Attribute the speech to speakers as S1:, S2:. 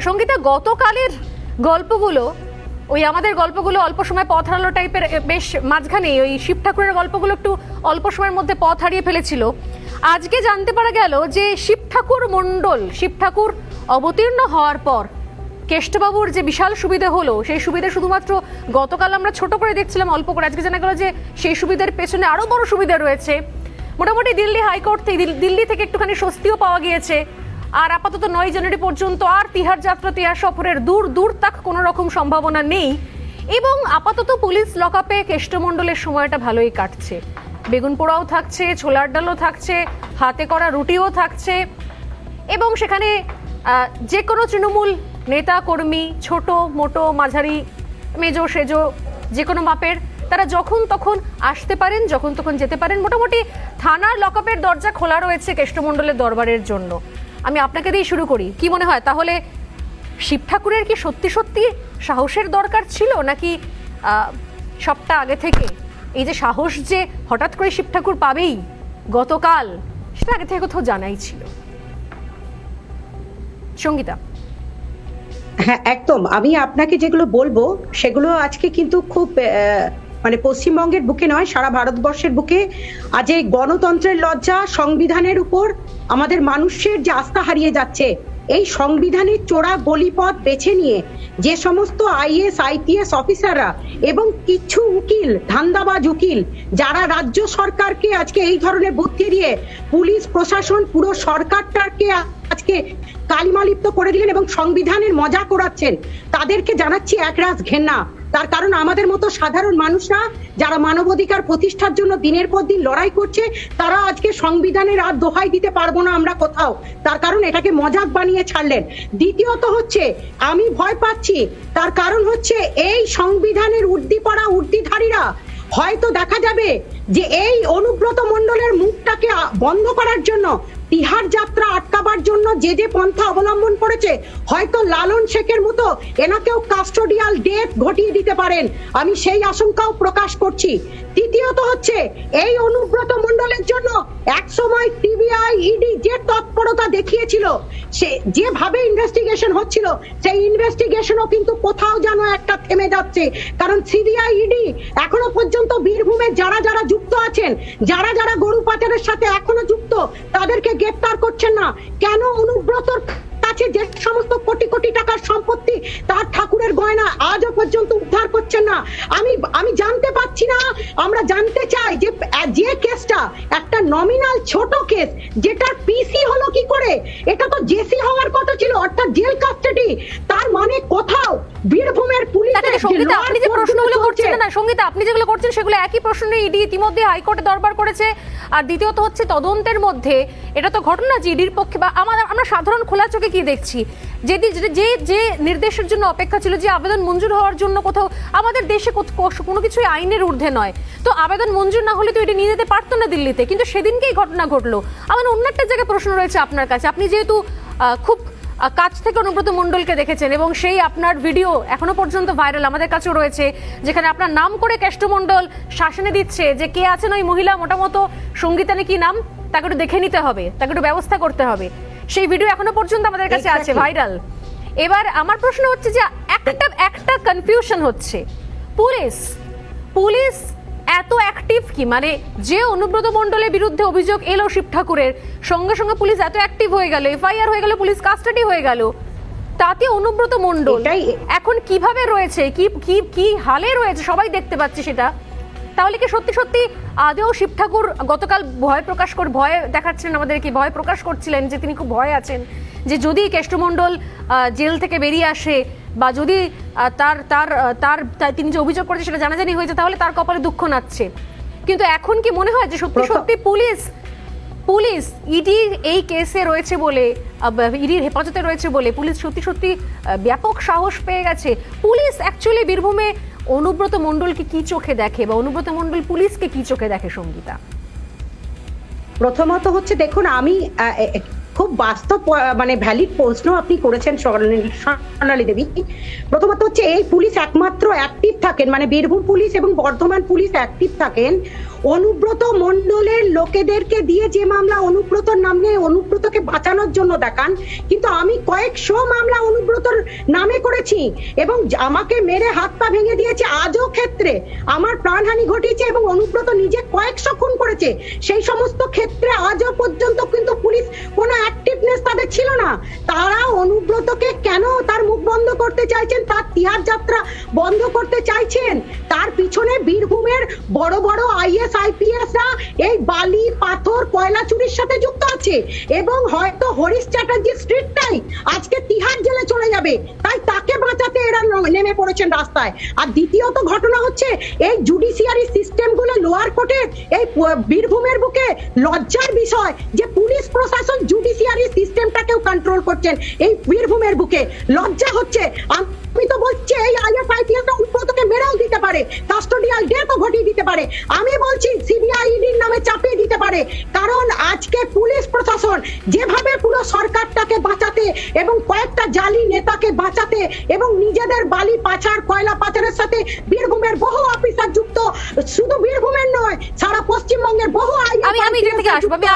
S1: সঙ্গীতা, গতকালের গল্পগুলো ওই আমাদের গল্পগুলো অল্প সময় পথ হারালো টাইপের, বেশ মাঝখানে ওই শিব ঠাকুরের গল্পগুলো একটু অল্প সময়ের মধ্যে পথ হারিয়ে ফেলেছিল। আজকে জানতে পারা গেল যে শিব ঠাকুর মণ্ডল, শিব ঠাকুর অবতীর্ণ হওয়ার পর কেষ্টবাবুর যে বিশাল সুবিধা হলো, সেই সুবিধা শুধুমাত্র গতকাল আমরা ছোট করে দেখছিলাম অল্প করে, আজকে জানা গেল যে সেই সুবিধার পেছনে আরো বড় সুবিধা রয়েছে। মোটামুটি দিল্লি হাইকোর্ট থেকে দিল্লি থেকে একটুখানি স্বস্তিও পাওয়া গিয়েছে। আর আপাতত 9 জানুয়ারি পর্যন্ত আর তিহার যাত্রা, তিহার সফরের দূর তাক কোনো রকম সম্ভাবনা নেই। এবং আপাতত পুলিশ লকআপে কেষ্টমণ্ডলের সময়টা ভালোই কাটছে। বেগুন পোড়াও থাকছে, ছোলার ডালও থাকছে, হাতে করা রুটিও থাকছে। এবং সেখানে যে কোনো তৃণমূল নেতা কর্মী, ছোট মোটো মাঝারি মেজো সেজো যে কোনো মাপের, তারা যখন তখন আসতে পারেন, যখন তখন যেতে পারেন। মোটামুটি থানার লকআপের দরজা খোলা রয়েছে কেষ্টমণ্ডলের দরবারের জন্য। আমি আপনাকে দিয়ে শুরু করি, কি মনে হয় তাহলে শিব ঠাকুরের কি সত্যি সত্যি সাহসের দরকার ছিল, নাকি সবটা আগে থেকে এই যে সাহস যে হঠাৎ করে শিব ঠাকুর পাবেই গতকাল, সেটা আগে থেকে কোথাও জানাই ছিল? সঙ্গীতা।
S2: হ্যাঁ, একদম। আমি আপনাকে যেগুলো বলবো সেগুলো আজকে কিন্তু খুব মানে পশ্চিমবঙ্গের বুকে নয়, সারা ভারতবর্ষের বুকে আজ এই গণতন্ত্রের লজ্জা, সংবিধানের উপর আমাদের মানুষের যে আস্থা হারিয়ে যাচ্ছে, এই সংবিধানের চোরা গলিপথ বেছে নিয়ে যে সমস্ত আইএস আইপিএস অফিসাররা এবং কিছু উকিল, ধান্দাবাজ উকিল, যারা রাজ্য সরকারকে আজকে এই ধরনের বুদ্ধি দিয়ে পুলিশ প্রশাসন পুরো সরকারটাকে আজকে কালিমালিপ্ত করে দিলেন এবং সংবিধানের মজা করাচ্ছেন, তাদেরকে জানাচ্ছি একরাশ ঘেন্না। তার কারণ আমাদের মতো সাধারণ মানুষরা যারা মানবাধিকার প্রতিষ্ঠার জন্য দিনের পর দিন লড়াই করছে, তারা আজকে সংবিধানের আর দোহাই দিতে পারবো না আমরা কোথাও। তার কারণ এটাকে মজাক বানিয়ে ছাড়লেন। দ্বিতীয়ত হচ্ছে আমি ভয় পাচ্ছি, তার কারণ হচ্ছে এই সংবিধানের উর্দিপাড়া উর্দিধারীরা হয়তো দেখা যাবে যে এই অনুব্রত মণ্ডলের মুখটাকে বন্ধ করার জন্য, তিহার যাত্রা আটকাবার জন্য যে যে পন্থা অবলম্বন করেছে, হয়তো লালন শেখের মতো এনাকেও কাস্টোডিয়াল ডেথ ঘটিয়ে দিতে পারেন। আমি সেই আশঙ্কাও প্রকাশ করছি। তৃতীয়ত হচ্ছে এই অনুব্রত মণ্ডলের জন্য এক সময় সিবিআই ইডি যে তৎপরতা দেখিয়েছিল, সে যেভাবে ইনভেস্টিগেশন হচ্ছিল, সেই ইনভেস্টিগেশনও কিন্তু কোথাও যেন একটা থেমে যাচ্ছে। কারণ সিবিআই ইডি এখনো পর্যন্ত বীরভূমে যারা যারা যুক্ত আছেন, যারা যারা গরু পাচারের সাথে এখনো যুক্ত, তাদেরকে গ্রেফতার করছেন না কেন? অনুব্রতর কাছে যে সমস্ত কোটি কোটি টাকার সম্পত্তি, তার ঠাকুরের গয়না আজও পর্যন্ত উদ্ধার করছেন না। আমি জানতে পাচ্ছি না, আমরা জানতে চাই যে কেসটা একটা নমিনাল ছোট কেস, যেটার পিসি হলো কি করে? এটা তো জেসি হওয়ার কথা ছিল, অর্থাৎ জেল কাস্টাডি। তার মানে কোথাও বীরভূমের পুলিশ,
S1: সঙ্গীতা আপনি যে প্রশ্নগুলো করছেন, না সঙ্গীতা আপনি যেগুলো করছেন সেগুলো একই প্রশ্ন ইডি ইতিমধ্যে হাইকোর্টে দরবার করেছে। আর দ্বিতীয়ত হচ্ছে তদন্তের মধ্যে এটা তো ঘটনা যে ইডির পক্ষে বা আমরা সাধারণ খোলা চোখে কি দেখছি, যে নির্দেশের জন্য অপেক্ষা ছিল, যে আবেদন মঞ্জুর হওয়ার জন্য কোথাও আমাদের দেশে কোনো কিছুই আইনের ঊর্ধ্বে নয়, তো আবেদন মঞ্জুর না হলে তো এটি নিয়ে যেতে পারতো না দিল্লিতে, কিন্তু সেদিনকেই ঘটনা ঘটলো। আমার অন্য একটা জায়গায় প্রশ্ন রয়েছে আপনার কাছে। আপনি যেহেতু খুব কাছ থেকে অনুব্রত মণ্ডলকে দেখেছেন এবং সেই আপনার ভিডিও এখনো পর্যন্ত ভাইরাল আমাদের কাছেও রয়েছে, যেখানে আপনার নাম করে কেষ্টমণ্ডল শাসনে দিচ্ছে যে কে আছেন ওই মহিলা, মোটামতো সঙ্গীতানে কি নাম, তাকে একটু দেখে নিতে হবে, তাকে একটু ব্যবস্থা করতে হবে। সেই ভিডিও এখনো পর্যন্ত আমাদের কাছে আছে ভাইরাল। এবার আমার প্রশ্ন হচ্ছে যে একটা কনফিউশন হচ্ছে, পুলিশ এত অ্যাক্টিভ কি? মানে যে অনুব্রত মণ্ডলের বিরুদ্ধে অভিযোগ এলো শিব ঠাকুরের, সঙ্গে সঙ্গে পুলিশ এত অ্যাক্টিভ হয়ে গেল, এফআইআর হয়ে গেল, পুলিশ কাস্টাডি হয়ে গেল, তাতে অনুব্রত মণ্ডল এখন কিভাবে রয়েছে, কি হালে রয়েছে সবাই দেখতে পাচ্ছে সেটা। তাহলে কি সত্যি সত্যি আদেও শিব ঠাকুর গতকাল ভয় দেখাচ্ছিলেন আমাদেরকে, ভয় প্রকাশ করছিলেন যে তিনি খুব ভয় আছেন যে যদি কেষ্টমণ্ডল জেল থেকে বেরিয়ে আসে বা যদি তিনি যে অভিযোগ করেছে সেটা জানাজানি হয়েছে, তাহলে তার কপালে দুঃখ নাচ্ছে। কিন্তু এখন কি মনে হয় যে সত্যি সত্যি পুলিশ ইডির এই কেসে রয়েছে বলে, ইডির হেফাজতে রয়েছে বলে পুলিশ সত্যি সত্যি ব্যাপক সাহস পেয়ে গেছে? পুলিশ অ্যাকচুয়ালি বীরভূমে অনুব্রত মণ্ডলকে কি চোখে দেখে বা অনুব্রত মণ্ডল পুলিশকে কি চোখে দেখে? সঙ্গীতা,
S2: প্রথমত হচ্ছে দেখুন, আমি খুব বাস্তব মানে ভ্যালিড প্রশ্ন আপনি করেছেন সোনালী দেবী। প্রথমত হচ্ছে এই পুলিশ একমাত্র অ্যাক্টিভ থাকেন, মানে বীরভূম পুলিশ এবং বর্ধমান পুলিশ অ্যাক্টিভ থাকেন অনুব্রত মণ্ডলের লোকেদেরকে দিয়ে যে মামলা অনুব্রতর নাম নিয়ে অনুব্রতকে বাঁচানোর জন্য দেখান, কিন্তু আমি কয়েকশো মামলা অনুব্রতর করেছি এবং আমাকে মেরে হাত পা ভেঙে দিয়েছে আজও ক্ষেত্রে, আমার প্রাণহানি ঘটিয়েছে এবং অনুব্রত নিজে কয়েকশো খুন করেছে, সেই সমস্ত ক্ষেত্রে আজও পর্যন্ত কিন্তু পুলিশ কোনো অ্যাক্টিভনেস তাদের ছিল না। তারা অনুব্রতকে কেন তার মুখ বন্ধ করতে চাইছেন, তার তিহার যাত্রা বন্ধ করতে চাইছেন? তার পিছনে বীরভূমের বড় বড় আইএস আইপিএসরা এই বালি পাথর কয়লা চুরির সাথে যুক্ত আছে এবং হয়তো হরিশ চ্যাটার্জি স্ট্রিটটাই আজকে তিহার জেলে চলে যাবে, তাই তাকে বাঁচাতে এরা নেমে পড়েছেন রাস্তায়। আর দ্বিতীয়ত ঘটনা হচ্ছে এই জুডিশিয়ারি সিস্টেমগুলো লোয়ার কোর্টের এই বীরভূমের বুকে লজ্জার বিষয় যে পুলিশ প্রশাসন জুডিশিয়ারি সিস্টেমটাকেও কন্ট্রোল করছেন এই বীরভূমের বুকে, লজ্জা হচ্ছে। আমি তো বলছি এই আইএফআইপিএসটা অনুব্রতকে মেরেও দিতে পারে, কাস্টোডিয়াল ডেথও ঘটিয়ে দিতে পারে, আমি বলছি সিবিআই ইডির নামে চাপিয়ে দিতে পারে, কারণ আজকে পুলিশ প্রশাসন যেভাবে পুরো সরকারটাকে বাঁচাতে এবং কয়েকটা জালি নেতাকে বাঁচাতে এবং নিজেদের বালি পাচার কয়লা পাচারের সাথে বীরভূমের বহু অফিসার যুক্ত, শুধু বীরভূমের নয় সারা পশ্চিমবঙ্গের বহু
S1: আমি এখান থেকে আসবো, আমি